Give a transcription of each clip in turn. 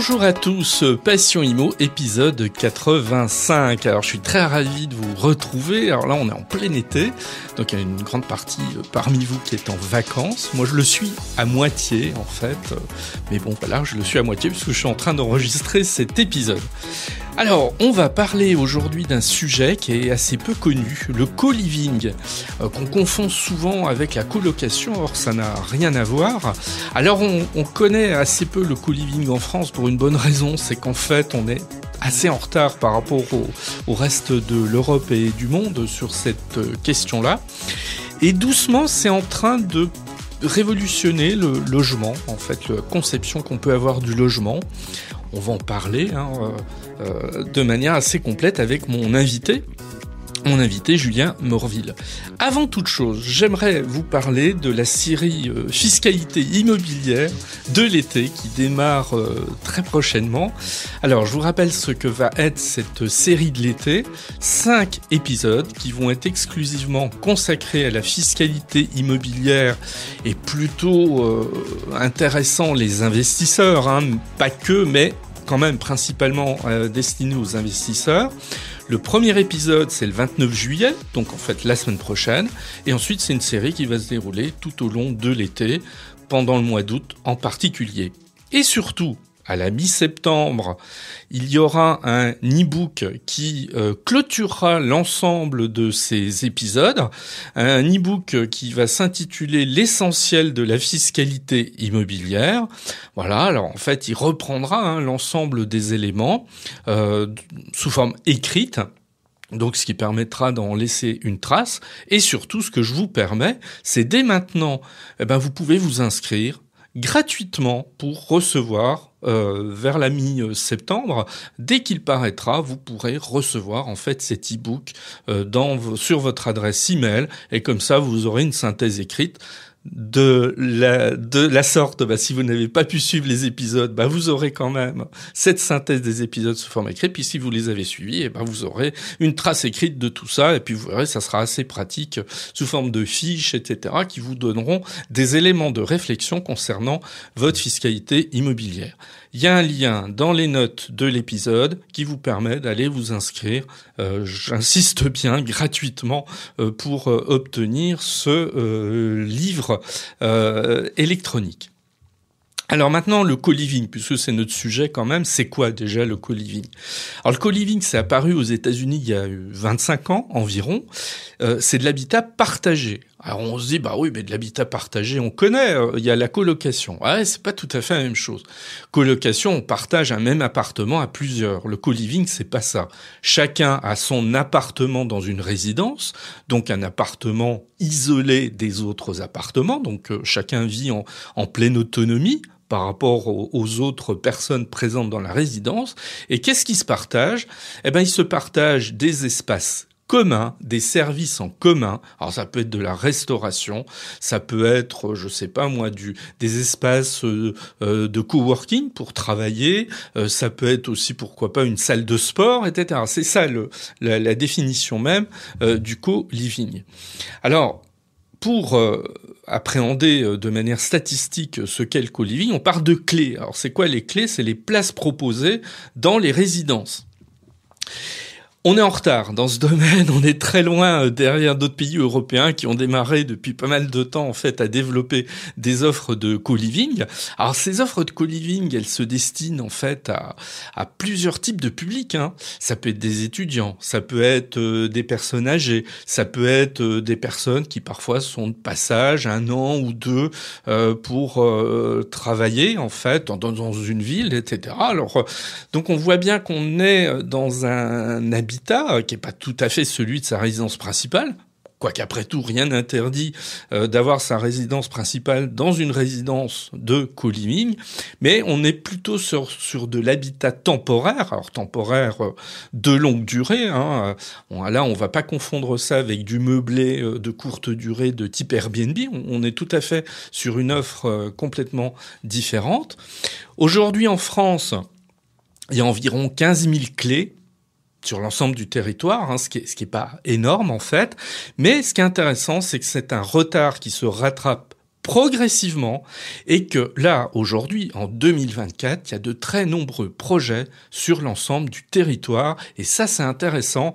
Bonjour à tous, Passion Immo, épisode 85. Alors je suis très ravi de vous retrouver. Alors là on est en plein été, donc il y a une grande partie parmi vous qui est en vacances. Moi je le suis à moitié en fait, mais bon voilà, je le suis à moitié puisque je suis en train d'enregistrer cet épisode. Alors, on va parler aujourd'hui d'un sujet qui est assez peu connu, le co-living, qu'on confond souvent avec la colocation, or ça n'a rien à voir. Alors, on connaît assez peu le co-living en France pour une bonne raison, c'est qu'en fait, on est assez en retard par rapport au reste de l'Europe et du monde sur cette question-là. Et doucement, c'est en train de révolutionner le logement, en fait, la conception qu'on peut avoir du logement. On va en parler de manière assez complète avec mon invité Julien Morville. Avant toute chose, j'aimerais vous parler de la série Fiscalité immobilière de l'été qui démarre très prochainement. Alors, je vous rappelle ce que va être cette série de l'été. 5 épisodes qui vont être exclusivement consacrés à la fiscalité immobilière et plutôt intéressant les investisseurs, pas que, mais quand même principalement destinés aux investisseurs. Le premier épisode, c'est le 29 juillet, donc en fait la semaine prochaine. Et ensuite, c'est une série qui va se dérouler tout au long de l'été, pendant le mois d'août en particulier. Et surtout, à la mi-septembre, il y aura un e-book qui clôturera l'ensemble de ces épisodes. Un e-book qui va s'intituler « L'essentiel de la fiscalité immobilière ». Voilà, alors en fait, il reprendra l'ensemble des éléments sous forme écrite. Donc, ce qui permettra d'en laisser une trace. Et surtout, ce que je vous permets, c'est dès maintenant, vous pouvez vous inscrire gratuitement pour recevoir vers la mi-septembre, dès qu'il paraîtra, vous pourrez recevoir en fait cet e-book sur votre adresse email et comme ça vous aurez une synthèse écrite de la sorte. Si vous n'avez pas pu suivre les épisodes, vous aurez quand même cette synthèse des épisodes sous forme écrite. Puis si vous les avez suivis, vous aurez une trace écrite de tout ça. Et puis vous verrez, ça sera assez pratique sous forme de fiches, etc., qui vous donneront des éléments de réflexion concernant votre fiscalité immobilière. Il y a un lien dans les notes de l'épisode qui vous permet d'aller vous inscrire, j'insiste bien, gratuitement pour obtenir ce livre électronique. Alors maintenant, le co-living, puisque c'est notre sujet quand même, c'est quoi déjà le co-living ? Alors le co-living, c'est apparu aux États-Unis il y a 25 ans environ. C'est de l'habitat partagé. Alors on se dit, oui, mais de l'habitat partagé, on connaît, il y a la colocation. Ouais, c'est pas tout à fait la même chose. Colocation, on partage un même appartement à plusieurs. Le co-living, c'est pas ça. Chacun a son appartement dans une résidence, donc un appartement isolé des autres appartements, donc chacun vit en pleine autonomie par rapport aux autres personnes présentes dans la résidence. Et qu'est-ce qui se partage ? Ils se partagent des espaces communs, des services en commun. Alors ça peut être de la restauration, ça peut être, des espaces de coworking pour travailler, ça peut être aussi, pourquoi pas, une salle de sport, etc. C'est ça la définition même du co-living. Alors, pour appréhender de manière statistique ce qu'est le co-living, on part de clés. Alors c'est quoi les clés ? C'est les places proposées dans les résidences. On est en retard dans ce domaine, on est très loin derrière d'autres pays européens qui ont démarré depuis pas mal de temps en fait à développer des offres de co-living. Alors ces offres de co-living, elles se destinent en fait à plusieurs types de publics. Ça peut être des étudiants, ça peut être des personnes âgées, ça peut être des personnes qui parfois sont de passage 1 an ou 2 pour travailler en fait dans une ville, etc. Alors donc on voit bien qu'on est dans un habitat qui est pas tout à fait celui de sa résidence principale. Quoiqu'après tout, rien n'interdit d'avoir sa résidence principale dans une résidence de co-living, mais on est plutôt sur de l'habitat temporaire, alors temporaire de longue durée. Là, on va pas confondre ça avec du meublé de courte durée de type Airbnb. On est tout à fait sur une offre complètement différente. Aujourd'hui, en France, il y a environ 15 000 clés sur l'ensemble du territoire, ce qui est pas énorme en fait. Mais ce qui est intéressant, c'est que c'est un retard qui se rattrape progressivement, et que là, aujourd'hui, en 2024, il y a de très nombreux projets sur l'ensemble du territoire, et ça, c'est intéressant.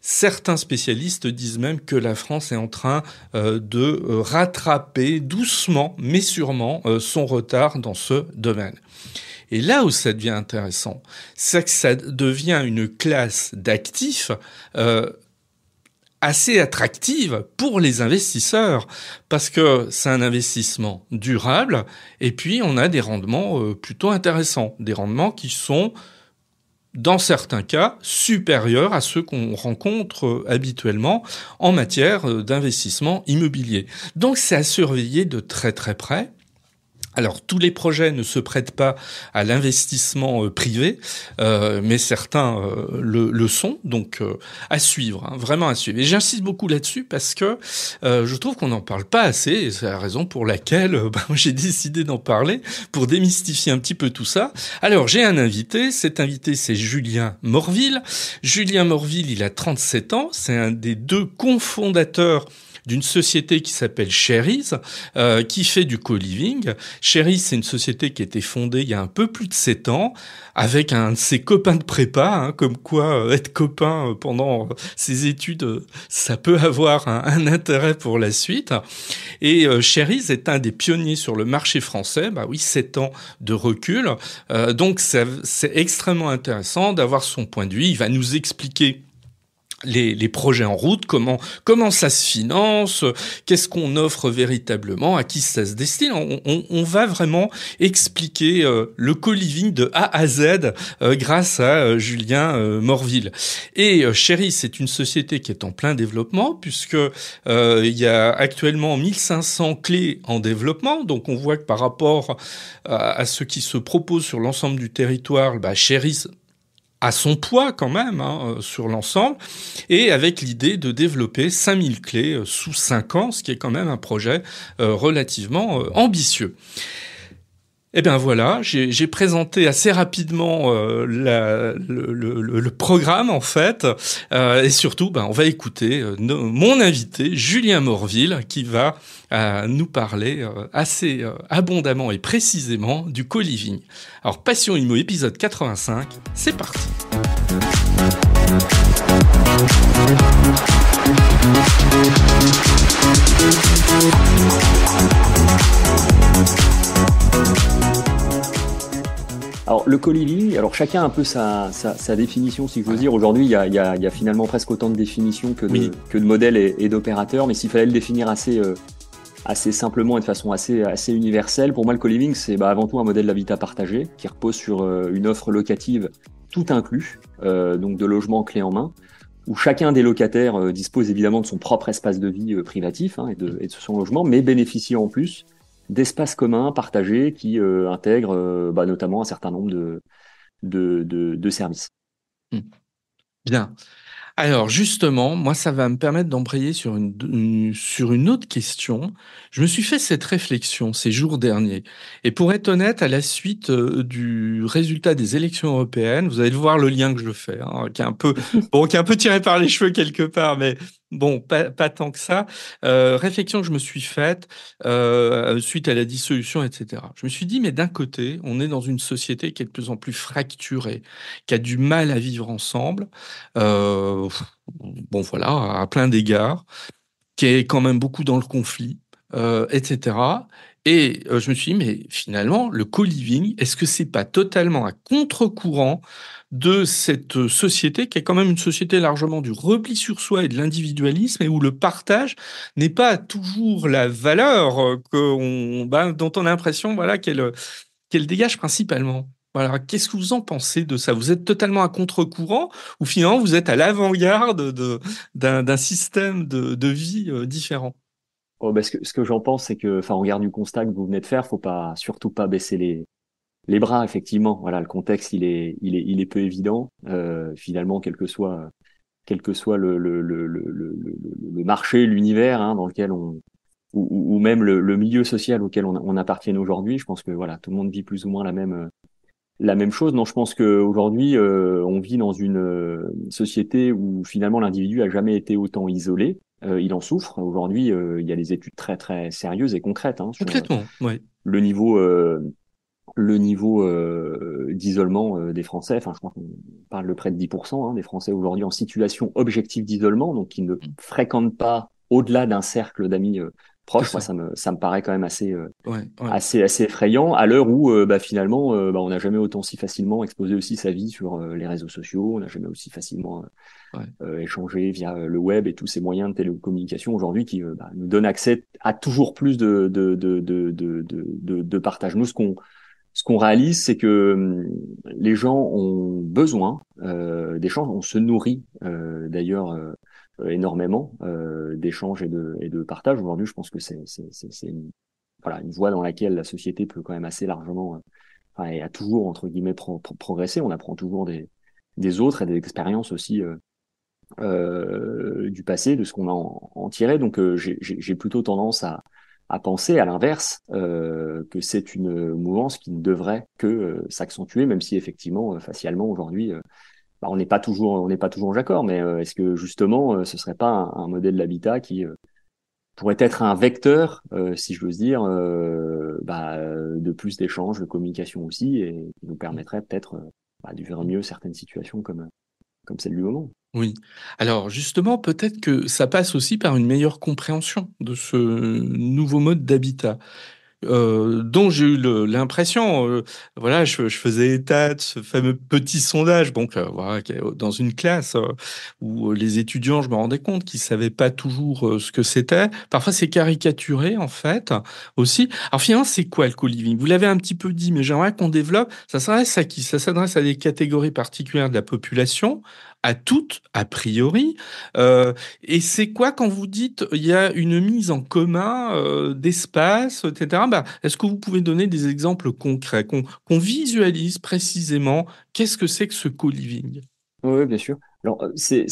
Certains spécialistes disent même que la France est en train de rattraper doucement, mais sûrement, son retard dans ce domaine. Et là où ça devient intéressant, c'est que ça devient une classe d'actifs assez attractive pour les investisseurs, parce que c'est un investissement durable, et puis on a des rendements plutôt intéressants, des rendements qui sont, dans certains cas, supérieurs à ceux qu'on rencontre habituellement en matière d'investissement immobilier. Donc c'est à surveiller de très très près. Alors, tous les projets ne se prêtent pas à l'investissement privé, mais certains le sont, donc à suivre, hein, vraiment à suivre. Et j'insiste beaucoup là-dessus parce que je trouve qu'on n'en parle pas assez, et c'est la raison pour laquelle j'ai décidé d'en parler, pour démystifier un petit peu tout ça. Alors, j'ai un invité, cet invité c'est Julien Morville. Julien Morville, il a 37 ans, c'est un des deux cofondateurs d'une société qui s'appelle Sharys, qui fait du co-living. Sharys, c'est une société qui a été fondée il y a un peu plus de 7 ans, avec un de ses copains de prépa, hein, comme quoi être copain pendant ses études, ça peut avoir un intérêt pour la suite. Et Sharys est un des pionniers sur le marché français, bah oui, 7 ans de recul. Donc c'est extrêmement intéressant d'avoir son point de vue. Il va nous expliquer les projets en route, comment ça se finance, qu'est-ce qu'on offre véritablement, à qui ça se destine. On va vraiment expliquer le co-living de A à Z grâce à Julien Morville. Et Sharys, c'est une société qui est en plein développement, puisque il y a actuellement 1500 clés en développement. Donc on voit que par rapport à ce qui se propose sur l'ensemble du territoire, Sharys à son poids quand même sur l'ensemble, et avec l'idée de développer 5000 clés sous 5 ans, ce qui est quand même un projet relativement ambitieux. Eh bien voilà, j'ai présenté assez rapidement le programme en fait, et surtout on va écouter mon invité Julien Morville qui va nous parler assez abondamment et précisément du co-living. Alors Passion Immo épisode 85, c'est parti. Alors le co-living, alors chacun a un peu sa définition, si je veux dire. Aujourd'hui, il y a finalement presque autant de définitions que de modèles et d'opérateurs, mais s'il fallait le définir assez simplement et de façon assez universelle, pour moi le co-living c'est avant tout un modèle d'habitat partagé qui repose sur une offre locative tout inclus, donc de logement clé en main, où chacun des locataires dispose évidemment de son propre espace de vie privatif et de son logement, mais bénéficie en plus d'espaces communs partagés qui intègrent notamment un certain nombre de services. Bien. Alors justement, moi ça va me permettre d'embrayer sur une autre question. Je me suis fait cette réflexion ces jours derniers. Et pour être honnête, à la suite du résultat des élections européennes, vous allez voir le lien que je fais, qui est un peu tiré par les cheveux quelque part, mais bon, pas tant que ça. Réflexion que je me suis faite suite à la dissolution, etc. Je me suis dit, mais d'un côté, on est dans une société qui est de plus en plus fracturée, qui a du mal à vivre ensemble. À plein d'égards, qui est quand même beaucoup dans le conflit, etc. Et je me suis dit, mais finalement, le co-living, est-ce que c'est pas totalement à contre-courant de cette société qui est quand même une société largement du repli sur soi et de l'individualisme, et où le partage n'est pas toujours la valeur dont on a l'impression qu'elle dégage principalement. Voilà, qu'est-ce que vous en pensez de ça? Vous êtes totalement à contre-courant ou finalement vous êtes à l'avant-garde d'un système de vie différent? Ce que j'en pense, c'est que, au regard du constat que vous venez de faire, faut surtout pas baisser les bras. Effectivement, voilà, le contexte il est peu évident. Finalement, quel que soit le marché, l'univers dans lequel ou même le milieu social auquel on appartient aujourd'hui, je pense que voilà, tout le monde vit plus ou moins La même chose, non, je pense qu'aujourd'hui, on vit dans une société où finalement l'individu a jamais été autant isolé. Il en souffre. Aujourd'hui, il y a des études très très sérieuses et concrètes hein, sur Complètement, ouais. le niveau d'isolement des Français. Enfin, je crois qu'on parle de près de 10% hein, des Français aujourd'hui en situation objective d'isolement, donc qui ne fréquentent pas au-delà d'un cercle d'amis C'est proches. Moi, ça. ça me paraît quand même Ouais, ouais, assez effrayant à l'heure où finalement on n'a jamais autant si facilement exposé aussi sa vie sur les réseaux sociaux, on n'a jamais aussi facilement ouais. échangé via le web et tous ces moyens de télécommunication aujourd'hui qui nous donnent accès à toujours plus de partage. Nous, ce qu'on réalise, c'est que les gens ont besoin d'échanges, on se nourrit d'ailleurs énormément d'échanges et de partage. Aujourd'hui, je pense que c'est une voie dans laquelle la société peut quand même assez largement, et a toujours entre guillemets progressé. On apprend toujours des autres et des expériences aussi du passé, de ce qu'on a en tiré. Donc j'ai plutôt tendance à penser à l'inverse que c'est une mouvance qui ne devrait que s'accentuer, même si effectivement facialement aujourd'hui on n'est pas toujours d'accord. Mais est-ce que justement ce serait pas un modèle d'habitat qui pourrait être un vecteur, si je veux dire, de plus d'échanges, de communication aussi, et qui nous permettrait peut-être de vivre mieux certaines situations comme celle du moment. Oui. Alors justement, peut-être que ça passe aussi par une meilleure compréhension de ce nouveau mode d'habitat. Dont j'ai eu l'impression, voilà, je faisais état de ce fameux petit sondage, donc voilà, dans une classe où les étudiants, je me rendais compte qu'ils savaient pas toujours ce que c'était. Parfois, c'est caricaturé en fait aussi. Alors finalement, c'est quoi le co-living? Vous l'avez un petit peu dit, mais j'aimerais qu'on développe. Ça s'adresse à qui? Ça s'adresse à des catégories particulières de la population, à toutes a priori. Et c'est quoi quand vous dites il y a une mise en commun d'espace, etc. Est-ce que vous pouvez donner des exemples concrets, qu'on visualise précisément qu'est-ce que c'est que ce co-living? Oui, bien sûr. Alors, c'est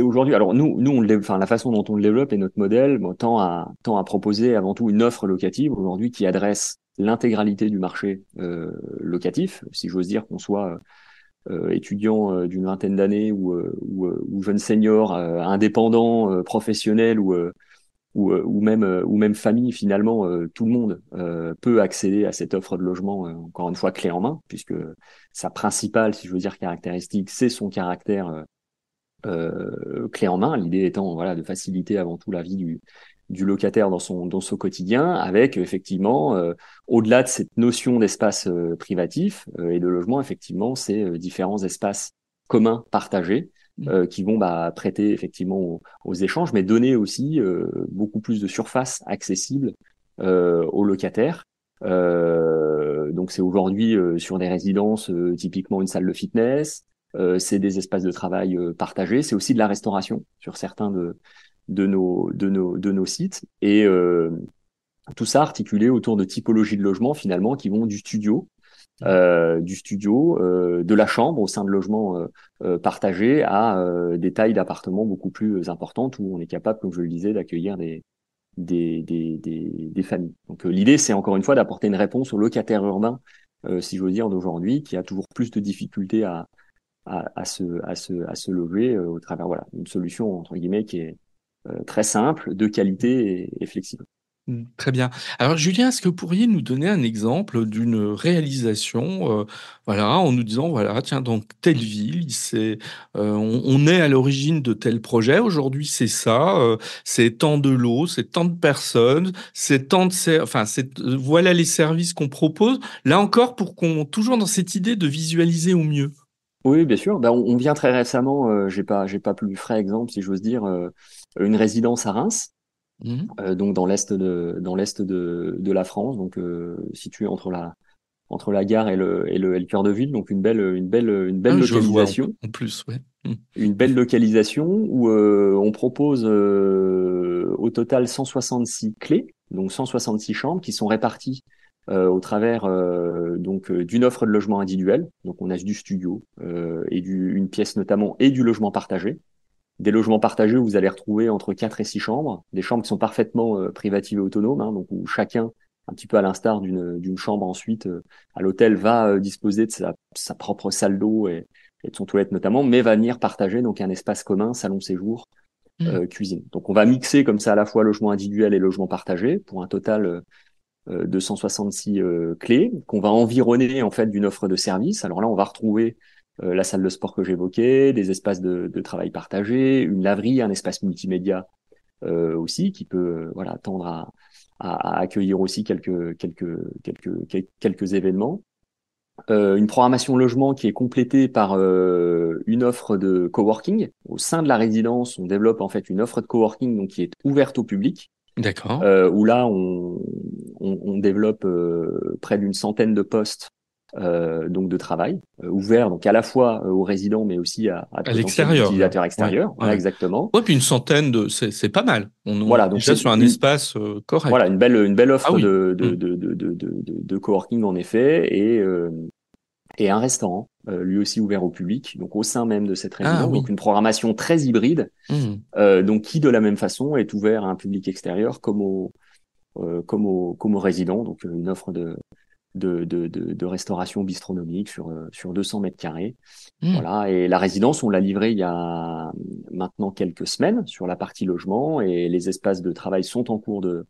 aujourd'hui. Alors, nous, enfin, la façon dont on le développe et notre modèle tend à proposer avant tout une offre locative aujourd'hui qui adresse l'intégralité du marché locatif. Si j'ose dire qu'on soit étudiant d'une vingtaine d'années ou jeune senior, indépendant, professionnel ou même famille, finalement, tout le monde peut accéder à cette offre de logement, encore une fois, clé en main, puisque sa principale, si je veux dire, caractéristique, c'est son caractère clé en main. L'idée étant voilà, de faciliter avant tout la vie du locataire dans son quotidien, avec effectivement, au-delà de cette notion d'espace privatif et de logement, effectivement, ces différents espaces communs partagés qui vont prêter effectivement aux échanges, mais donner aussi beaucoup plus de surface accessible aux locataires. Donc c'est aujourd'hui sur des résidences typiquement une salle de fitness, c'est des espaces de travail partagés, c'est aussi de la restauration sur certains de nos sites et tout ça articulé autour de typologies de logements finalement qui vont de la chambre au sein de logements partagés à des tailles d'appartements beaucoup plus importantes où on est capable, comme je le disais, d'accueillir des familles. Donc l'idée, c'est encore une fois d'apporter une réponse aux locataires urbains, si je veux dire, d'aujourd'hui, qui a toujours plus de difficultés à se loger au travers voilà une solution entre guillemets qui est très simple, de qualité et flexible. Très bien. Alors Julien, est-ce que vous pourriez nous donner un exemple d'une réalisation, voilà, en nous disant, voilà, tiens, dans telle ville, on est à l'origine de tel projet, aujourd'hui c'est ça, c'est tant de lots, c'est tant de personnes, c'est tant de, enfin, voilà les services qu'on propose. Là encore, pour qu'on, toujours dans cette idée de visualiser au mieux. Oui, bien sûr. On vient très récemment, j'ai pas plus frais exemple, si j'ose dire, une résidence à Reims, Mhm. donc dans l'est de la France, donc située entre la gare et le cœur de ville, donc une Ah belle oui, je vois localisation, en plus, ouais. Mhm. une belle localisation où on propose au total 166 clés, donc 166 chambres qui sont réparties au travers d'une offre de logement individuel. Donc on a du studio une pièce notamment et du logement partagé. Des logements partagés où vous allez retrouver entre 4 et 6 chambres, des chambres qui sont parfaitement privatives et autonomes, hein, donc où chacun a petit peu à l'instar d'une chambre ensuite à l'hôtel, va disposer de sa propre salle d'eau et de son toilette notamment, mais va venir partager donc un espace commun, salon séjour, Hmm. cuisine. Donc on va mixer comme ça à la fois logement individuel et logement partagé pour un total de 166 clés qu'on va environner en fait d'une offre de service. Alors là, on va retrouver la salle de sport que j'évoquais, des espaces de travail partagés, une laverie, un espace multimédia aussi qui peut voilà tendre à accueillir aussi quelques événements. Une programmation logement qui est complétée par une offre de coworking. Au sein de la résidence, on développe en fait une offre de coworking donc qui est ouverte au public, D'accord. où là on développe près d'une centaine de postes donc de travail ouverts donc à la fois aux résidents mais aussi à de À potentiels l'extérieur, là. utilisateurs Ouais. extérieurs. Voilà Ouais. exactement. Ouais, puis une centaine c'est pas mal. On est Voilà, donc déjà c'est sur un espace correct. voilà une belle Ah offre oui. Hmm. de coworking en effet et un restaurant lui aussi ouvert au public donc au sein même de cette Ah résidence donc oui. une programmation très hybride Hmm. donc qui de la même façon est ouvert à un public extérieur comme aux résidents donc une offre de restauration bistronomique sur 200 mètres carrés. Hmm. Voilà, et la résidence, on l'a livrée il y a maintenant quelques semaines sur la partie logement et les espaces de travail sont en cours de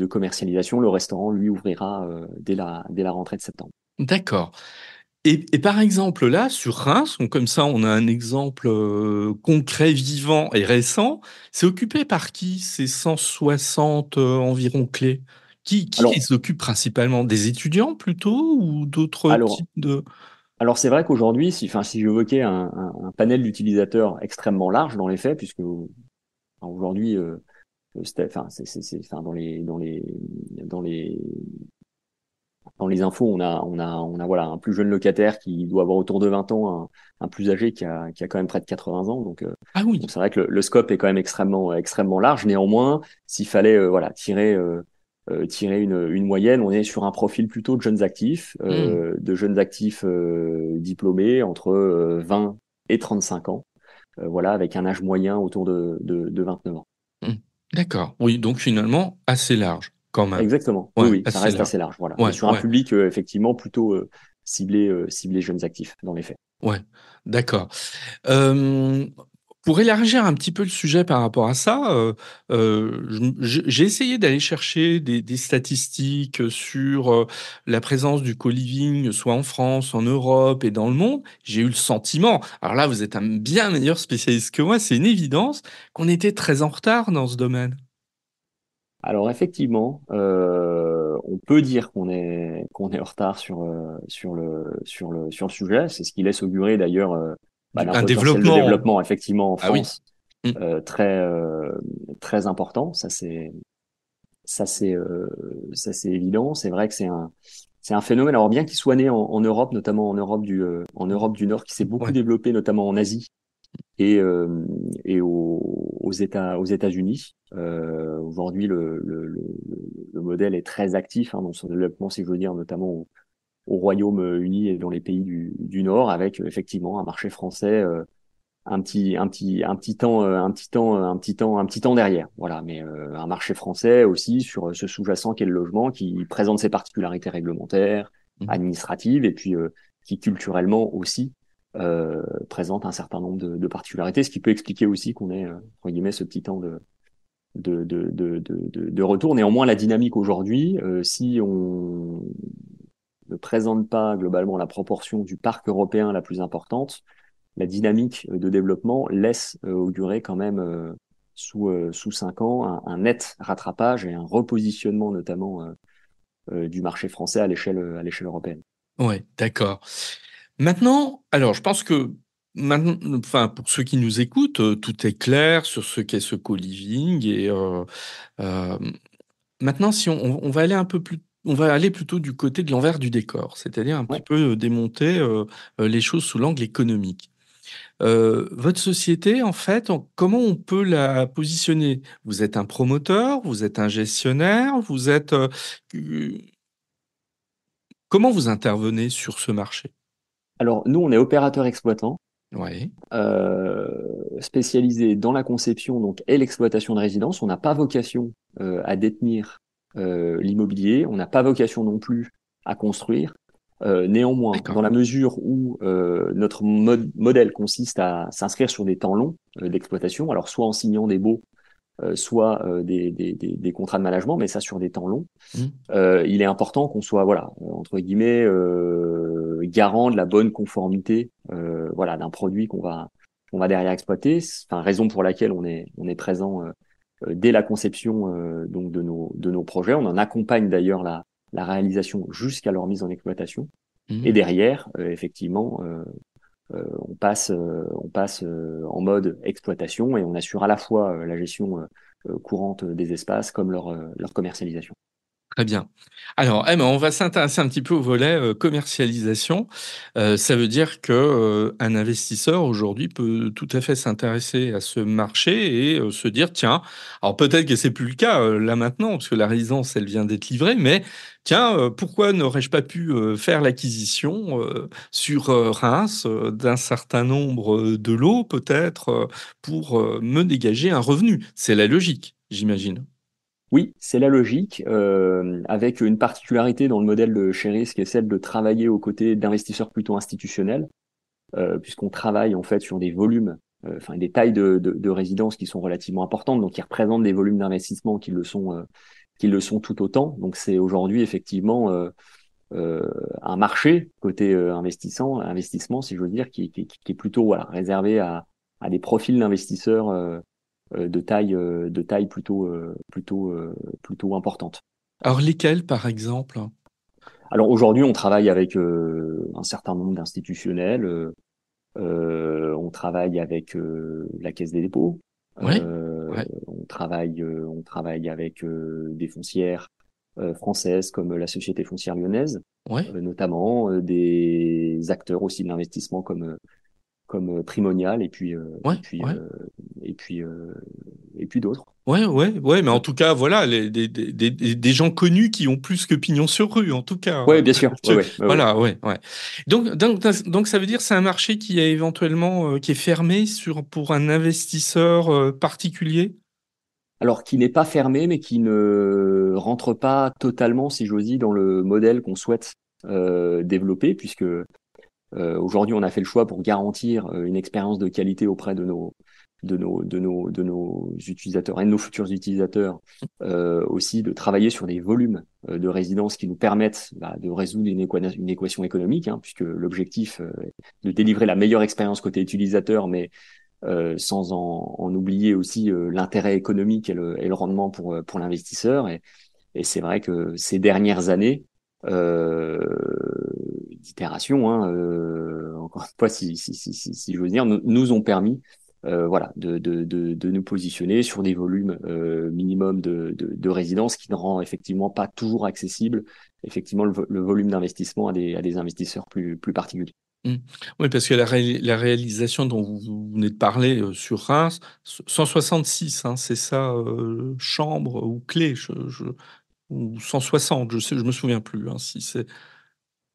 commercialisation. Le restaurant, lui, ouvrira dès la rentrée de septembre. D'accord. Et par exemple, là, sur Reims, donc comme ça, on a un exemple concret, vivant et récent. C'est occupé par qui ces 160 environ clés? Qui Alors, les occupe principalement? Des étudiants plutôt ou d'autres alors, types de... alors c'est vrai qu'aujourd'hui, si j'évoquais un panel d'utilisateurs extrêmement large dans les faits, puisque aujourd'hui, enfin, enfin, dans les infos, on a voilà un plus jeune locataire qui doit avoir autour de 20 ans, un plus âgé qui a quand même près de 80 ans. Ah Donc oui. c'est vrai que le scope est quand même extrêmement large. Néanmoins, s'il fallait voilà tirer une moyenne, on est sur un profil plutôt Hmm. de jeunes actifs diplômés entre 20 et 35 ans, voilà, avec un âge moyen autour de 29 ans. Hmm. D'accord. Oui, donc finalement, assez large, quand même. Exactement. Oui, Ouais, oui, ça assez reste large. assez large. Voilà. Mais Ouais, sur un ouais. public effectivement plutôt ciblé jeunes actifs dans les faits. Ouais, d'accord. Hem, pour élargir un petit peu le sujet par rapport à ça, j'ai essayé d'aller chercher des statistiques sur, la présence du co-living, soit en France, en Europe et dans le monde. J'ai eu le sentiment, alors là, vous êtes un bien meilleur spécialiste que moi, c'est une évidence, qu'on était très en retard dans ce domaine. Alors effectivement, on peut dire qu'on est en retard sur le sujet. C'est ce qui laisse augurer d'ailleurs Du d'un un potentiel de développement développement effectivement en ah oui. France Mmh. très important. Ça c'est évident. C'est vrai que c'est un phénomène. Alors bien qu'il soit né en Europe, notamment en Europe du Nord, qui s'est beaucoup Ouais. développé notamment en Asie et aux États-Unis. Aujourd'hui, le modèle est très actif dans son développement, si je veux dire, notamment au Royaume-Uni et dans les pays du Nord, avec effectivement un marché français un petit temps derrière. Voilà, mais un marché français aussi sur ce sous-jacent qu'est le logement, qui présente ses particularités réglementaires, Mmh. administratives, et puis qui culturellement aussi présente un certain nombre de particularités, ce qui peut expliquer aussi qu'on ait entre guillemets ce petit temps de retour. Néanmoins, la dynamique aujourd'hui, si on ne présente pas globalement la proportion du parc européen la plus importante, la dynamique de développement laisse augurer quand même sous 5 ans un net rattrapage et un repositionnement notamment du marché français à l'échelle européenne. Ouais, d'accord. Maintenant, alors je pense que maintenant, enfin pour ceux qui nous écoutent, tout est clair sur ce qu'est ce co-living et hem, maintenant si on va aller un peu plus on va aller plutôt du côté de l'envers du décor, c'est-à-dire un petit Ouais. peu, démonter, les choses sous l'angle économique. Votre société en fait, comment on peut la positionner? Vous êtes un promoteur? Vous êtes un gestionnaire? Vous êtes, comment vous intervenez sur ce marché? Alors nous, on est opérateur exploitant, Ouais. spécialisé dans la conception donc et l'exploitation de résidences. On n'a pas vocation à détenir l'immobilier. On n'a pas vocation non plus à construire. Néanmoins, dans D'accord. la mesure où notre modèle consiste à s'inscrire sur des temps longs d'exploitation, alors soit en signant des baux, soit des contrats de management, mais ça sur des temps longs, Mmh. il est important qu'on soit, voilà, entre guillemets, garant de la bonne conformité, voilà, d'un produit qu'on va derrière exploiter. Enfin, raison pour laquelle on est présent dès la conception donc de nos projets. On en accompagne d'ailleurs la réalisation jusqu'à leur mise en exploitation. Et Mmh. derrière, effectivement, on passe en mode exploitation et on assure à la fois la gestion courante des espaces comme leur commercialisation. Très bien. Alors, ben, on va s'intéresser un petit peu au volet, commercialisation. Ça veut dire que, un investisseur aujourd'hui peut tout à fait s'intéresser à ce marché et se dire: «Tiens», alors peut-être que c'est plus le cas, là maintenant parce que la résidence, elle vient d'être livrée, mais tiens, pourquoi n'aurais-je pas pu, faire l'acquisition, sur, Reims, d'un certain nombre, de lots peut-être, pour, me dégager un revenu? C'est la logique, j'imagine? Oui, c'est la logique, avec une particularité dans le modèle de Cheris qui est celle de travailler aux côtés d'investisseurs plutôt institutionnels, puisqu'on travaille en fait sur des volumes, enfin des tailles de résidences qui sont relativement importantes, donc qui représentent des volumes d'investissement qui le sont tout autant. Donc c'est aujourd'hui effectivement un marché côté investissement, si je veux dire, qui est plutôt voilà, réservé à des profils d'investisseurs de taille plutôt importante. Alors lesquels, par exemple? Alors aujourd'hui, on travaille avec un certain nombre d'institutionnels. On travaille avec la Caisse des dépôts. Ouais, ouais, On travaille avec des foncières françaises comme la Société foncière lyonnaise, ouais, notamment des acteurs aussi de l'investissement comme Primonial et puis ouais, ouais. et puis et puis d'autres. Ouais, ouais, ouais, mais en tout cas, voilà, des gens connus qui ont plus que pignon sur rue, en tout cas. Ouais, bien sûr. Ouais, Je- ouais, ouais, ouais. voilà, ouais, ouais. Donc, ça veut dire que c'est un marché qui est éventuellement qui est fermé pour un investisseur particulier? Alors, qui n'est pas fermé, mais qui ne rentre pas totalement, si j'ose dire, dans le modèle qu'on souhaite développer, puisque aujourd'hui, on a fait le choix pour garantir une expérience de qualité auprès de nos utilisateurs et de nos futurs utilisateurs, aussi de travailler sur des volumes de résidences qui nous permettent de résoudre une équation économique, hein, puisque l'objectif est de délivrer la meilleure expérience côté utilisateur, mais sans en oublier aussi l'intérêt économique et le rendement pour l'investisseur. Et c'est vrai que ces dernières années d'itération, hein, encore une fois, si je veux dire, nous ont permis voilà, de nous positionner sur des volumes minimum de résidences qui ne rend effectivement pas toujours accessible effectivement le volume d'investissement à des investisseurs plus particuliers. Hmm. Oui, parce que la réalisation dont vous venez de parler sur Reims, 166, hein, c'est ça, chambre ou clé, ou 160, je me souviens plus, hein, si c'est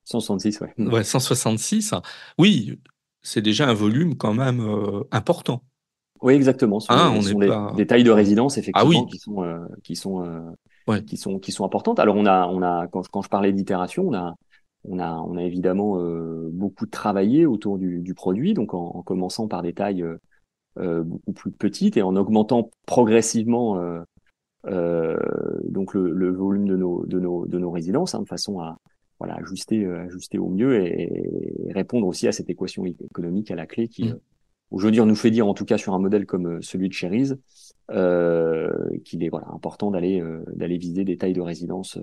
166, ouais. ouais, 166. Oui, c'est déjà un volume quand même important. Oui, exactement. Ce sont Hein, des, on ce n'est sont des, pas. des tailles de Ouais. résidence Ah effectivement oui, ouais. qui sont importantes. Alors quand je parlais d'itération, on a évidemment beaucoup travaillé autour du produit, donc en commençant par des tailles beaucoup plus petites et en augmentant progressivement euh, donc le volume de nos résidences, hein, de façon à voilà ajuster au mieux et répondre aussi à cette équation économique à la clé qui Mm. aujourd'hui on nous fait dire, en tout cas sur un modèle comme celui de Cherise, qu'il est voilà important d'aller viser des tailles de résidence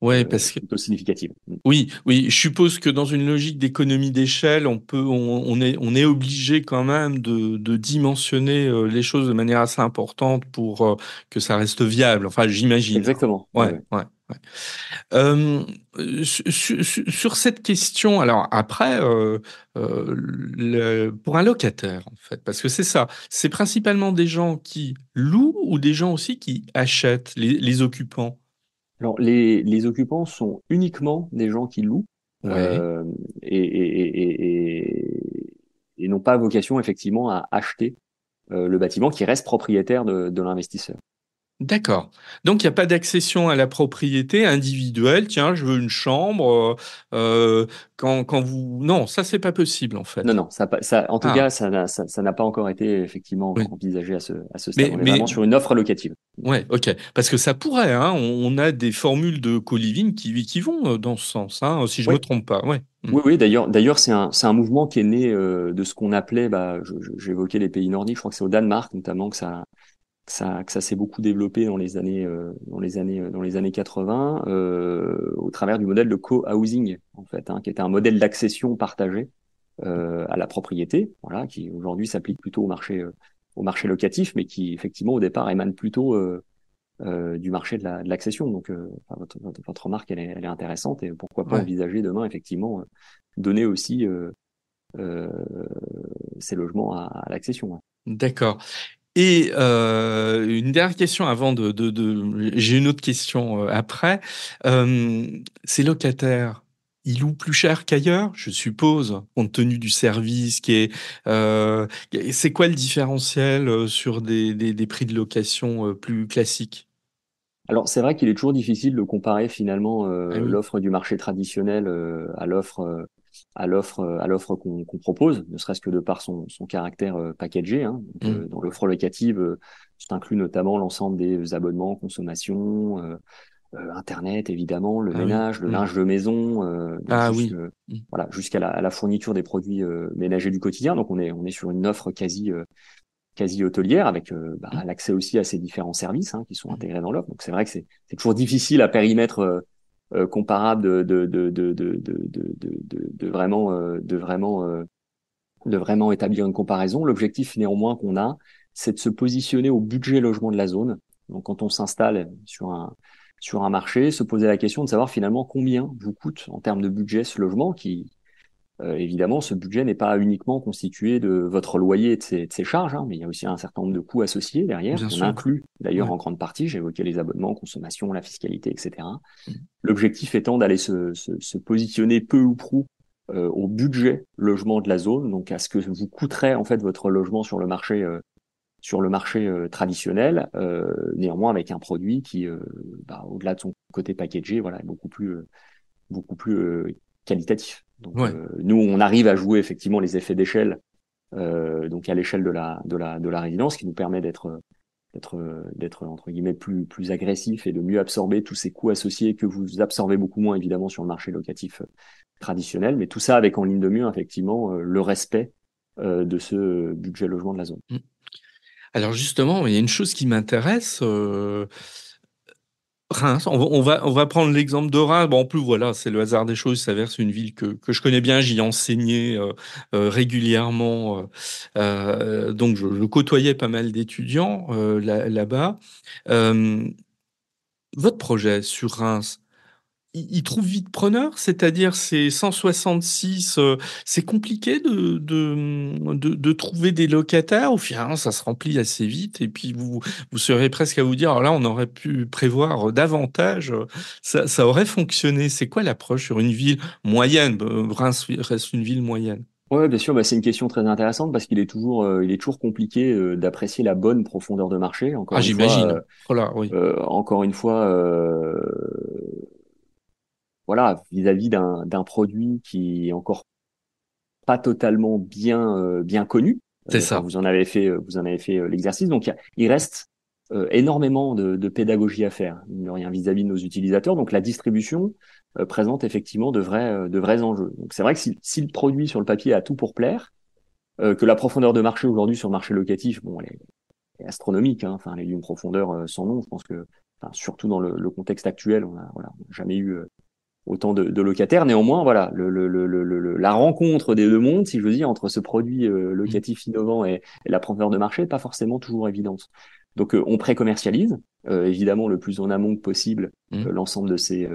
Ouais, parce que plutôt significatives. oui, oui, je suppose que dans une logique d'économie d'échelle, on est obligé quand même de dimensionner les choses de manière assez importante pour que ça reste viable. Enfin, j'imagine. Exactement. Ouais, Ouais, ouais. ouais, ouais. Euh, sur cette question, alors après, pour un locataire, en fait, parce que c'est ça, c'est principalement des gens qui louent ou des gens aussi qui achètent les occupants. Alors les occupants sont uniquement des gens qui louent Ouais, et n'ont pas vocation effectivement à acheter le bâtiment qui reste propriétaire de l'investisseur. D'accord. Donc, il n'y a pas d'accession à la propriété individuelle. Tiens, je veux une chambre. Quand vous... Non, ça, c'est pas possible, en Non, fait. non, ça, en tout Ah, cas, ça n'a pas encore été effectivement oui. envisagé à ce stade. Mais, On est mais, vraiment sur une offre locative. ouais, ok. Parce que ça pourrait, hein. On a des formules de co-living qui vont dans ce sens, hein, si je me Oui, trompe pas. Ouais. Mm. oui, oui. D'ailleurs, c'est un mouvement qui est né de ce qu'on appelait, j'évoquais les pays nordiques. Je crois que c'est au Danemark notamment que ça s'est beaucoup développé dans les années 80 au travers du modèle de co-housing en fait, hein, qui était un modèle d'accession partagée à la propriété, voilà, qui aujourd'hui s'applique plutôt au marché locatif, mais qui effectivement au départ émane plutôt du marché de l'accession. Donc, enfin, votre remarque, elle est intéressante et pourquoi pas Ouais. envisager demain effectivement donner aussi euh, ces logements à l'accession. Ouais. D'accord. Et une dernière question avant J'ai une autre question après. Ces locataires, ils louent plus cher qu'ailleurs, je suppose, compte tenu du service qui est. C'est quoi le différentiel sur des prix de location plus classiques? Alors, c'est vrai qu'il est toujours difficile de comparer finalement Ah oui. l'offre du marché traditionnel à l'offre qu'on propose, ne serait-ce que de par son caractère packagé. Hein. Donc, Mm. dans l'offre locative, ça inclut notamment l'ensemble des abonnements, consommation, Internet évidemment, le Ah oui. ménage, le Mm. linge de maison, donc Ah oui. Mm. voilà, jusqu'à la fourniture des produits ménagers du quotidien. Donc, on est sur une offre quasi hôtelière avec Mm. l'accès aussi à ces différents services qui sont Mm. intégrés dans l'offre. Donc c'est vrai que c'est toujours difficile à périmètre comparable de vraiment établir une comparaison. L'objectif néanmoins qu'on a, c'est de se positionner au budget logement de la zone. Donc quand on s'installe sur un marché, se poser la question de savoir finalement combien vous coûte en termes de budget ce logement qui évidemment, ce budget n'est pas uniquement constitué de votre loyer et de ses charges, mais il y a aussi un certain nombre de coûts associés derrière, Bien qu'on sûr. inclut d'ailleurs Ouais. en grande partie. J'ai évoqué les abonnements, consommation, la fiscalité, etc. Mm. L'objectif étant d'aller se positionner peu ou prou au budget logement de la zone, donc à ce que vous coûterait en fait votre logement sur le marché traditionnel, néanmoins avec un produit qui, au-delà de son côté packagé, voilà, est beaucoup plus qualitatif. Donc Ouais. nous, on arrive à jouer effectivement les effets d'échelle, donc à l'échelle de la résidence, qui nous permet d'être entre guillemets plus agressif et de mieux absorber tous ces coûts associés que vous absorbez beaucoup moins évidemment sur le marché locatif traditionnel. Mais tout ça avec en ligne de mire effectivement le respect de ce budget logement de la zone. Mm. Alors justement, il y a une chose qui m'intéresse. Reims, on va prendre l'exemple de Reims. Bon, en plus, voilà, c'est le hasard des choses. Il s'avère que c'est une ville que je connais bien. J'y enseignais régulièrement. Donc, je côtoyais pas mal d'étudiants là-bas. Euh, Votre projet sur Reims, il trouve vite preneur, c'est-à-dire c'est 166, c'est compliqué de trouver des locataires ou finalement ça se remplit assez vite et puis vous serez presque à vous dire, alors là on aurait pu prévoir davantage, ça aurait fonctionné. C'est quoi l'approche sur une ville moyenne? Reims reste une ville moyenne. Ouais, bien sûr, c'est une question très intéressante parce il est toujours compliqué d'apprécier la bonne profondeur de marché. Ah j'imagine. Oh là, oui. Encore une fois, voilà, vis-à-vis d'un produit qui est encore pas totalement bien connu. C'est Enfin, ça. vous en avez fait l'exercice. Donc, il reste énormément de pédagogie à faire, mine de rien, vis-à-vis de nos utilisateurs. Donc, la distribution présente effectivement de vrais enjeux. Donc, c'est vrai que si le produit sur le papier a tout pour plaire, que la profondeur de marché aujourd'hui sur le marché locatif, bon, elle est astronomique. Hein. Enfin, elle est d'une profondeur sans nom. Je pense que, enfin, surtout dans le contexte actuel, on a jamais eu autant de locataires. Néanmoins, voilà, la rencontre des deux mondes, si je veux dire, entre ce produit Mm, locatif innovant et la profondeur de marché, n'est pas forcément toujours évidente. Donc, on pré-commercialise, évidemment, le plus en amont que possible, mm, l'ensemble de ces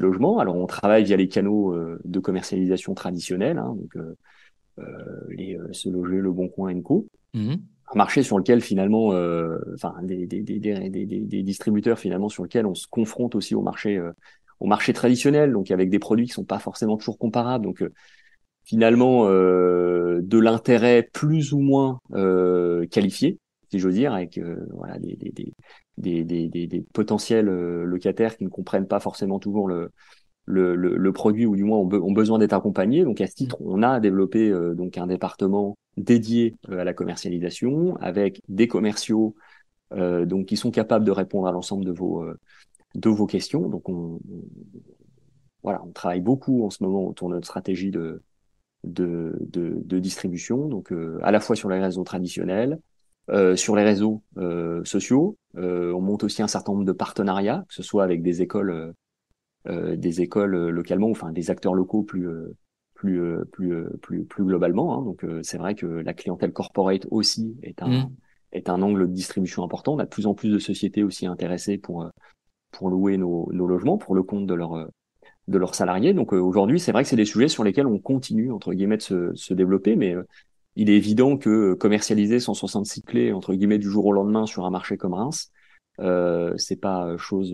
logements. Alors, on travaille via les canaux de commercialisation traditionnels, hein, donc Se Loger, Le Bon Coin, Co. mm. Un marché sur lequel finalement, enfin des distributeurs finalement sur lequel on se confronte aussi au marché traditionnel, donc avec des produits qui sont pas forcément toujours comparables. Donc finalement de l'intérêt plus ou moins qualifié. si j'ose dire, avec voilà des potentiels locataires qui ne comprennent pas forcément toujours le produit ou du moins ont besoin d'être accompagnés. Donc à ce titre, on a développé donc un département dédié à la commercialisation avec des commerciaux donc qui sont capables de répondre à l'ensemble de vos questions. Donc voilà, on travaille beaucoup en ce moment autour de notre stratégie de distribution, donc à la fois sur les réseaux traditionnels, sur les réseaux sociaux. On monte aussi un certain nombre de partenariats, que ce soit avec des écoles localement, enfin des acteurs locaux plus globalement. Hein. Donc c'est vrai que la clientèle corporate aussi Mm. est un angle de distribution important. On a de plus en plus de sociétés aussi intéressées pour louer nos logements pour le compte de leurs salariés. Donc aujourd'hui, c'est vrai que c'est des sujets sur lesquels on continue entre guillemets de se développer, mais il est évident que commercialiser 166 clés entre guillemets du jour au lendemain sur un marché comme Reims, c'est pas chose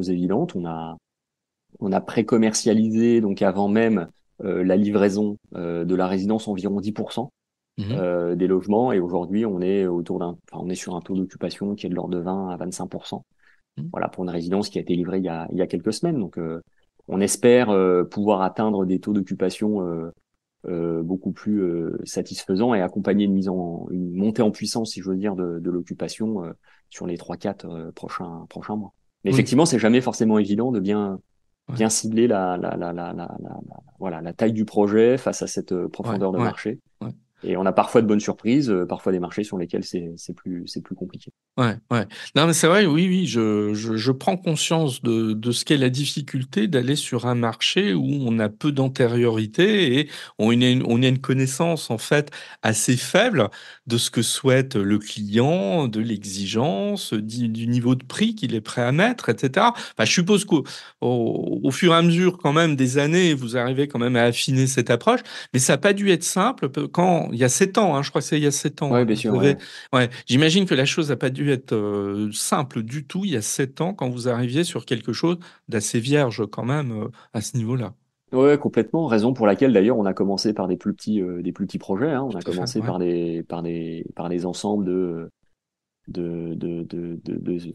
évidente. On a pré-commercialisé donc avant même la livraison de la résidence environ 10% Mhm. des logements et aujourd'hui on est sur un taux d'occupation qui est de l'ordre de 20 à 25%. Mhm. Voilà pour une résidence qui a été livrée il y a quelques semaines. Donc on espère pouvoir atteindre des taux d'occupation beaucoup plus satisfaisants et accompagner une montée en puissance, si je veux dire, de l'occupation sur les 3-4 prochains mois. Mais Oui. effectivement, c'est jamais forcément évident de Ouais. bien cibler voilà, la taille du projet face à cette Ouais. profondeur de Ouais. marché. Ouais. Et on a parfois de bonnes surprises, parfois des marchés sur lesquels c'est plus compliqué. Ouais, ouais. Non, mais c'est vrai, oui, oui, je prends conscience de ce qu'est la difficulté d'aller sur un marché où on a peu d'antériorité et on a une connaissance, en fait, assez faible de ce que souhaite le client, de l'exigence, du niveau de prix qu'il est prêt à mettre, etc. Enfin, je suppose au fur et à mesure, quand même, des années, vous arrivez quand même à affiner cette approche, mais ça n'a pas dû être simple quand, il y a 7 ans, hein, je crois que c'est il y a 7 ans, Oui, hein, bien vous sûr. avez Ouais. ouais, j'imagine que la chose n'a pas dû être simple du tout il y a 7 ans quand vous arriviez sur quelque chose d'assez vierge quand même à ce niveau-là. Ouais, complètement. Raison pour laquelle d'ailleurs on a commencé par des plus petits projets. Hein. On a Tout à fait, commencé ouais. par des ensembles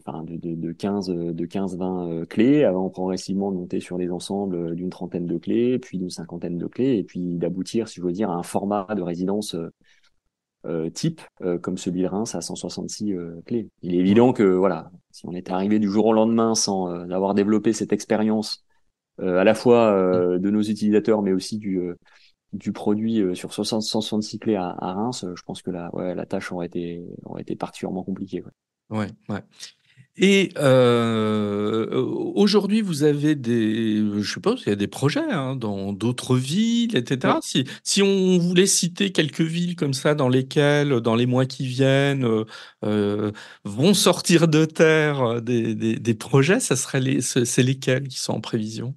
enfin, de 15 20 clés, avant progressivement de monter sur des ensembles d'une trentaine de clés, puis d'une cinquantaine de clés, et puis d'aboutir, si je veux dire, à un format de résidence type comme celui de Reims à 166 clés. Il est Ouais, évident que voilà, si on était arrivé du jour au lendemain sans avoir développé cette expérience à la fois mm, de nos utilisateurs, mais aussi du produit sur 166 clés à Reims, je pense que la tâche aurait été particulièrement compliquée. Ouais. ouais, ouais. Et aujourd'hui, vous avez je sais pas, il y a des projets hein, dans d'autres villes, etc. Ouais. Si on voulait citer quelques villes comme ça dans lesquelles, dans les mois qui viennent, vont sortir de terre des projets, ça serait c'est lesquels qui sont en prévision?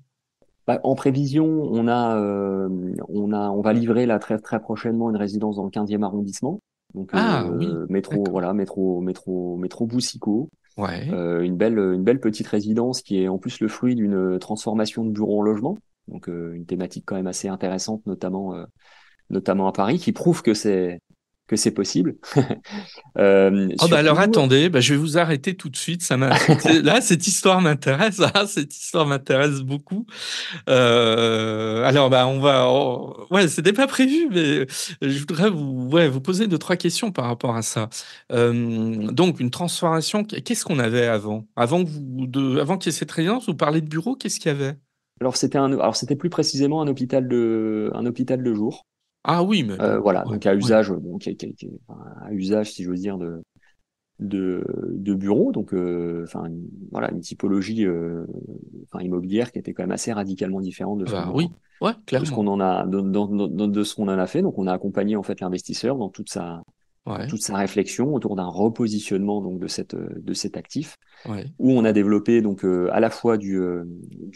Bah, en prévision, on va livrer là très prochainement une résidence dans le 15e arrondissement. Donc Ah oui, d'accord. métro Boussicot. Ouais. Une belle petite résidence qui est en plus le fruit d'une transformation de bureau en logement. Donc une thématique quand même assez intéressante, notamment à Paris, qui prouve que c'est possible. Oh bah alors Surtout, attendez, bah je vais vous arrêter tout de suite. Là, cette histoire m'intéresse. Ah, cette histoire m'intéresse beaucoup. Alors bah ouais, c'était pas prévu, mais je voudrais vous poser deux trois questions par rapport à ça. Donc une transformation. Qu'est-ce qu'on avait avant? Avant qu'il y ait cette résidence, vous parlez de bureau. Qu'est-ce qu'il y avait? alors c'était plus précisément un hôpital de jour. Ah oui, mais bon, Voilà, ouais, donc à ouais. usage, bon, enfin, à usage, si j'ose dire, de bureau, donc enfin voilà une typologie enfin, immobilière qui était quand même assez radicalement différente Bah oui, ouais, de ce qu'on clairement. en a de ce qu'on en a fait. Donc on a accompagné en fait l'investisseur dans Ouais, toute sa réflexion autour d'un repositionnement donc de cet actif ouais. où on a développé donc à la fois du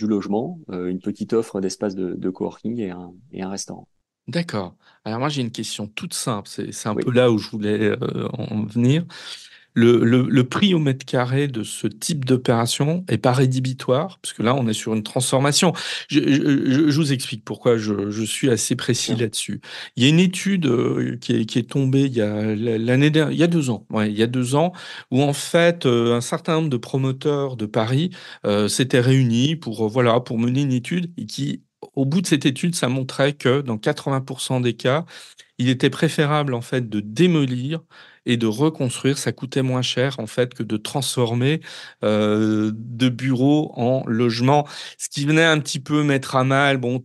logement, une petite offre d'espace de coworking et un restaurant. D'accord. Alors moi j'ai une question toute simple. C'est un peu Oui. là où je voulais en venir. le prix au mètre carré de ce type d'opération est pas rédhibitoire, parce que là, on est sur une transformation. Je vous explique pourquoi je suis assez précis Sûr. là-dessus. Il y a une étude qui est tombée il y a l'année dernière, il y a 2 ans, ouais, il y a 2 ans, où en fait, un certain nombre de promoteurs de Paris s'étaient réunis pour, voilà, pour mener une étude et qui, au bout de cette étude, ça montrait que dans 80% des cas, il était préférable en fait de démolir et de reconstruire. Ça coûtait moins cher en fait que de transformer de bureaux en logements. Ce qui venait un petit peu mettre à mal, bon,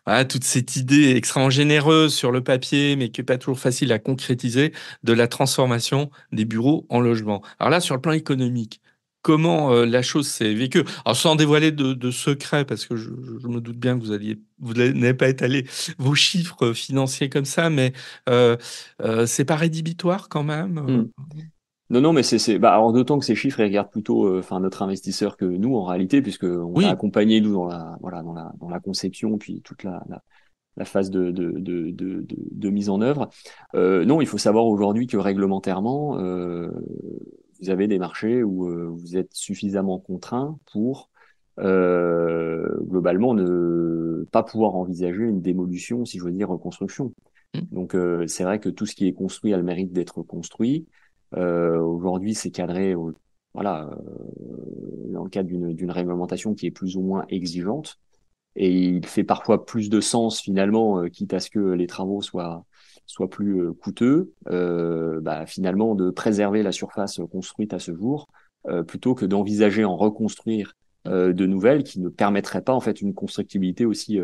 voilà, toute cette idée extrêmement généreuse sur le papier, mais qui est pas toujours facile à concrétiser, de la transformation des bureaux en logements. Alors là, sur le plan économique, comment la chose s'est vécue? Alors sans dévoiler de secrets, parce que je me doute bien que vous n'allez pas étaler vos chiffres financiers comme ça, mais euh, c'est pas rédhibitoire quand même. Hmm. Non, non, mais bah, alors d'autant que ces chiffres, ils regardent plutôt, enfin, notre investisseur que nous, en réalité, puisque on l'a Oui, accompagné, nous, voilà, dans la conception, puis toute la phase de mise en œuvre. Non, il faut savoir aujourd'hui que réglementairement, vous avez des marchés où vous êtes suffisamment contraint pour globalement ne pas pouvoir envisager une démolution, si je veux dire reconstruction. mm, Donc c'est vrai que tout ce qui est construit a le mérite d'être construit. Aujourd'hui, c'est cadré, voilà, dans le cadre d'une réglementation qui est plus ou moins exigeante. Et il fait parfois plus de sens finalement, quitte à ce que les travaux soient plus coûteux, bah, finalement de préserver la surface construite à ce jour, plutôt que d'envisager en reconstruire mm, de nouvelles qui ne permettraient pas en fait une constructibilité aussi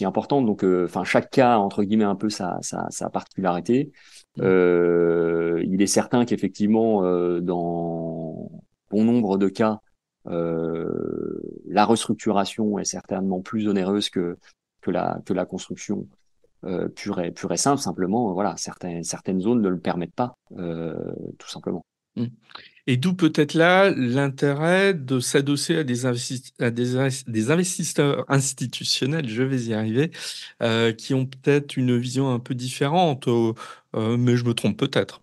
importante. Donc, enfin, chaque cas entre guillemets a un peu sa particularité. mm, Il est certain qu'effectivement, dans bon nombre de cas, euh, la restructuration est certainement plus onéreuse que la construction pure et simple. Simplement, voilà, certaines zones ne le permettent pas, tout simplement. mm. Et d'où peut-être là l'intérêt de s'adosser à des investisseurs institutionnels, je vais y arriver, qui ont peut-être une vision un peu différente, mais je me trompe peut-être.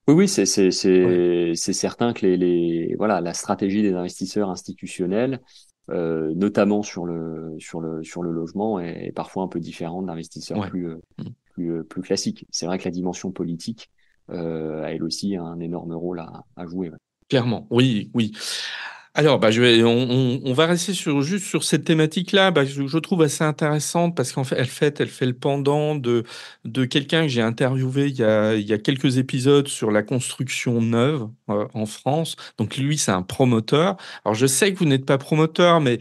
Oui, oui, Ouais, c'est certain que voilà, la stratégie des investisseurs institutionnels, notamment sur le logement, est parfois un peu différente d'investisseurs ouais. Mm. plus classiques. C'est vrai que la dimension politique a elle aussi un énorme rôle à jouer. Ouais. Clairement, oui, oui. Alors, bah, on va rester juste sur cette thématique-là, bah, je trouve assez intéressante parce qu'en fait, elle fait le pendant de quelqu'un que j'ai interviewé il y a quelques épisodes sur la construction neuve en France. Donc, lui, c'est un promoteur. Alors, je sais que vous n'êtes pas promoteur, mais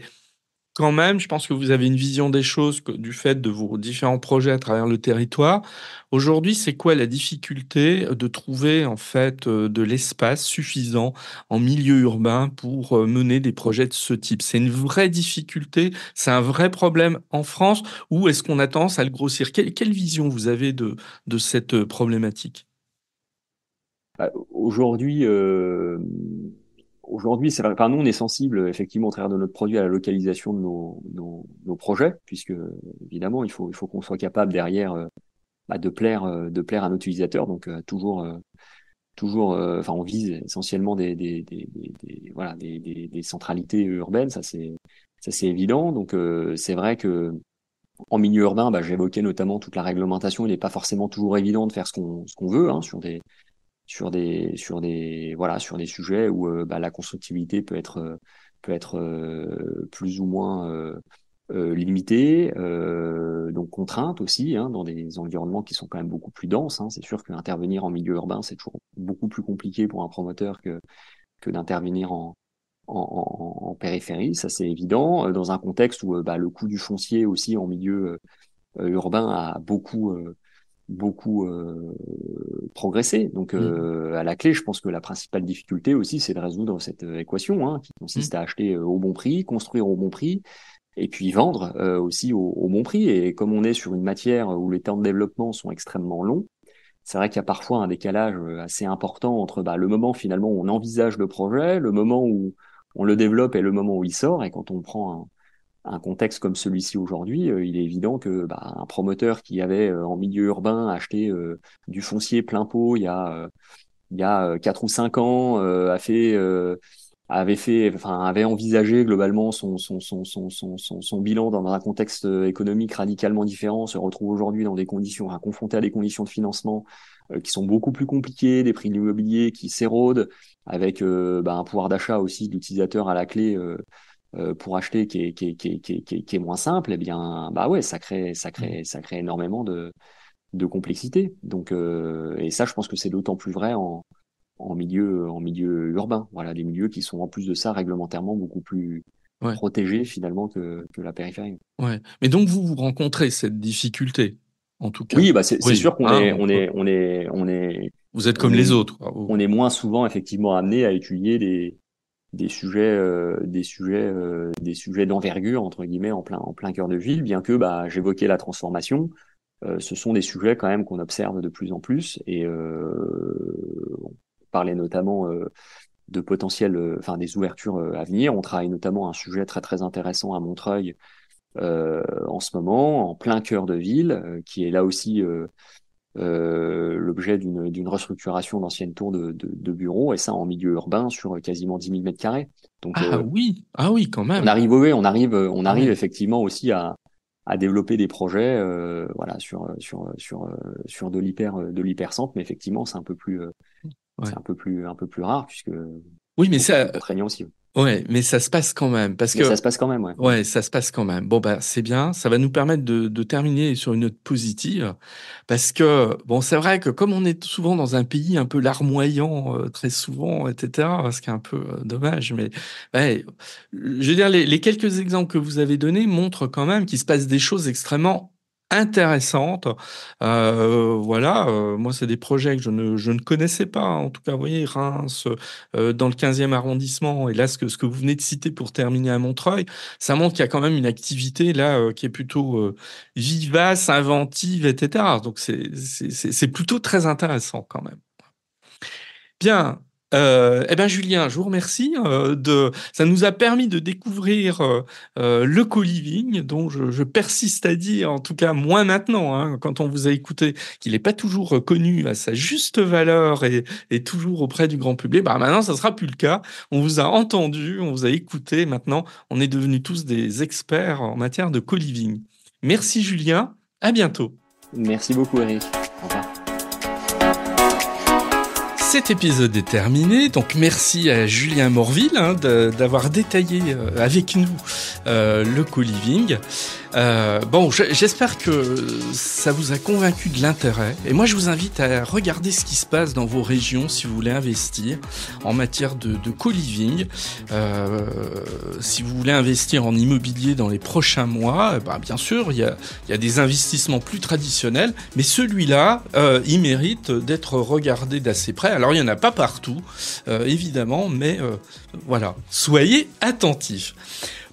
quand même, je pense que vous avez une vision des choses du fait de vos différents projets à travers le territoire. Aujourd'hui, c'est quoi la difficulté de trouver en fait de l'espace suffisant en milieu urbain pour mener des projets de ce type? C'est une vraie difficulté, c'est un vrai problème en France ou est-ce qu'on a tendance à le grossir? Quelle vision vous avez de cette problématique? Bah, aujourd'hui, c'est vrai. Enfin, nous, on est sensible effectivement au travers de notre produit à la localisation de nos projets, puisque évidemment, il faut qu'on soit capable derrière bah, de plaire à notre utilisateur. Donc enfin, on vise essentiellement voilà, des centralités urbaines, ça c'est évident. Donc c'est vrai que en milieu urbain, bah, j'évoquais notamment toute la réglementation. Il n'est pas forcément toujours évident de faire ce qu'on veut, hein, voilà, sur des sujets où bah, la constructibilité peut être plus ou moins limitée, donc contrainte aussi, hein, dans des environnements qui sont quand même beaucoup plus denses. Hein. C'est sûr qu'intervenir en milieu urbain, c'est toujours beaucoup plus compliqué pour un promoteur que d'intervenir en périphérie, ça c'est évident, dans un contexte où bah, le coût du foncier aussi en milieu urbain a beaucoup progressé. Donc Mm, à la clé, je pense que la principale difficulté aussi, c'est de résoudre cette équation, hein, qui mm, consiste à acheter au bon prix, construire au bon prix, et puis vendre aussi au bon prix. Et comme on est sur une matière où les temps de développement sont extrêmement longs, c'est vrai qu'il y a parfois un décalage assez important entre bah, le moment finalement où on envisage le projet, le moment où on le développe et le moment où il sort. Et quand on prend un contexte comme celui-ci aujourd'hui, il est évident que un promoteur qui avait en milieu urbain acheté du foncier plein pot il y a 4 ou 5 ans, avait envisagé globalement son bilan dans un contexte économique radicalement différent, se retrouve aujourd'hui dans des conditions, confronté à des conditions de financement qui sont beaucoup plus compliquées, des prix de l'immobilier qui s'érodent, avec un pouvoir d'achat aussi de l'utilisateur à la clé pour acheter qui est moins simple. Eh bien, ouais, ça crée énormément de complexité. Donc, et ça, je pense que c'est d'autant plus vrai en milieu urbain. Voilà, des milieux qui sont en plus de ça réglementairement beaucoup plus protégés finalement que la périphérie. Ouais. Mais donc vous rencontrez cette difficulté, en tout cas. Oui, c'est sûr qu'on vous êtes comme les autres. On est moins souvent effectivement amené à étudier des sujets d'envergure entre guillemets en plein cœur de ville, bien que j'évoquais la transformation. Ce sont des sujets quand même qu'on observe de plus en plus et on parlait notamment de potentiel, des ouvertures à venir. On travaille notamment un sujet très très intéressant à Montreuil en ce moment, en plein cœur de ville, qui est là aussi l'objet d'une restructuration d'anciennes tours de bureaux, et ça en milieu urbain sur quasiment 10 000 mètres carrés. Donc, oui, quand même. On arrive effectivement aussi à développer des projets sur de l'hypercentre, mais effectivement c'est un peu plus rare puisque c'est contraignant aussi. Ouais, mais ça se passe quand même ça se passe quand même, ouais. Ouais, ça se passe quand même. Bon c'est bien, ça va nous permettre de terminer sur une note positive, parce que c'est vrai que comme on est souvent dans un pays un peu larmoyant très souvent, etc., ce qui est un peu dommage, mais je veux dire les quelques exemples que vous avez donnés montrent quand même qu'il se passe des choses extrêmement intéressante. Moi, c'est des projets que je ne connaissais pas. En tout cas, vous voyez, Reims, dans le 15e arrondissement, et là, ce que vous venez de citer pour terminer à Montreuil, ça montre qu'il y a quand même une activité là qui est plutôt vivace, inventive, etc. Donc, c'est plutôt très intéressant quand même. Bien. Julien, je vous remercie. Ça nous a permis de découvrir le co-living, dont je persiste à dire, en tout cas moins maintenant, quand on vous a écouté, qu'il n'est pas toujours reconnu à sa juste valeur et toujours auprès du grand public. Maintenant, ça sera plus le cas. On vous a entendu, on vous a écouté. Maintenant, on est devenus tous des experts en matière de co-living. Merci Julien. À bientôt. Merci beaucoup Eric. Au revoir. Cet épisode est terminé, donc merci à Julien Morville d'avoir détaillé avec nous le co-living. J'espère que ça vous a convaincu de l'intérêt. Et moi, je vous invite à regarder ce qui se passe dans vos régions si vous voulez investir en matière de co-living. Si vous voulez investir en immobilier dans les prochains mois, bien sûr, il y a des investissements plus traditionnels, mais celui-là, il mérite d'être regardé d'assez près. Alors, il n'y en a pas partout, évidemment, mais voilà, soyez attentifs.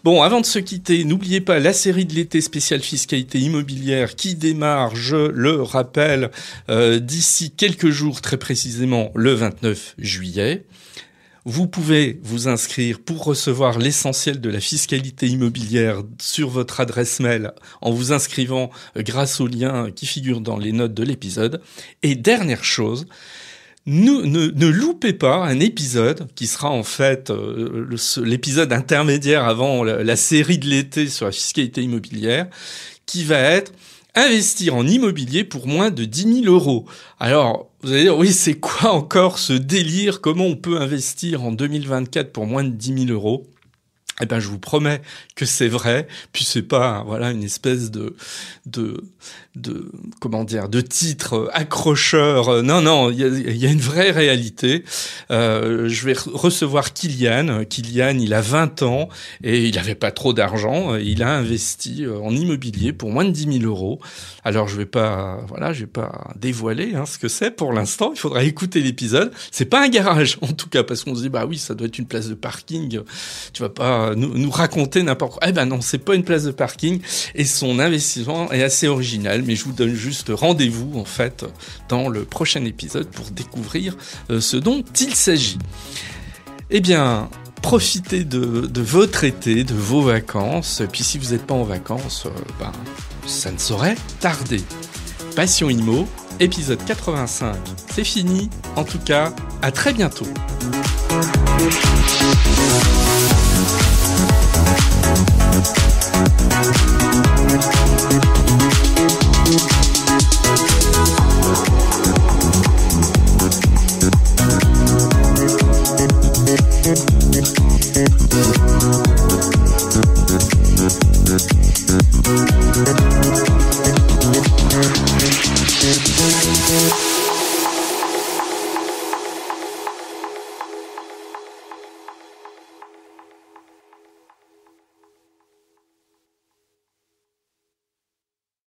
Bon, avant de se quitter, n'oubliez pas la série de l'été spéciale fiscalité immobilière qui démarre, je le rappelle, d'ici quelques jours, très précisément le 29 juillet. Vous pouvez vous inscrire pour recevoir l'essentiel de la fiscalité immobilière sur votre adresse mail en vous inscrivant grâce au lien qui figure dans les notes de l'épisode. Et dernière chose, ne loupez pas un épisode qui sera en fait l'épisode intermédiaire avant la série de l'été sur la fiscalité immobilière, qui va être investir en immobilier pour moins de 10 000 euros. Alors, vous allez dire, oui, c'est quoi encore ce délire? Comment on peut investir en 2024 pour moins de 10 000 euros? Je vous promets que c'est vrai, puis c'est pas, une espèce de titre accrocheur. Non, il y a une vraie réalité. Je vais recevoir Kylian. Kylian, il a 20 ans et il avait pas trop d'argent. Il a investi en immobilier pour moins de 10 000 euros. Alors, je vais pas dévoiler, ce que c'est pour l'instant. Il faudra écouter l'épisode. C'est pas un garage, en tout cas, parce qu'on se dit, oui, ça doit être une place de parking. Tu vas pas nous raconter n'importe quoi. Non, c'est pas une place de parking et son investissement est assez original, mais je vous donne juste rendez-vous en fait dans le prochain épisode pour découvrir ce dont il s'agit. Profitez de votre été, de vos vacances. Et puis si vous n'êtes pas en vacances, ça ne saurait tarder. Passion Immo, épisode 85. C'est fini. En tout cas, à très bientôt.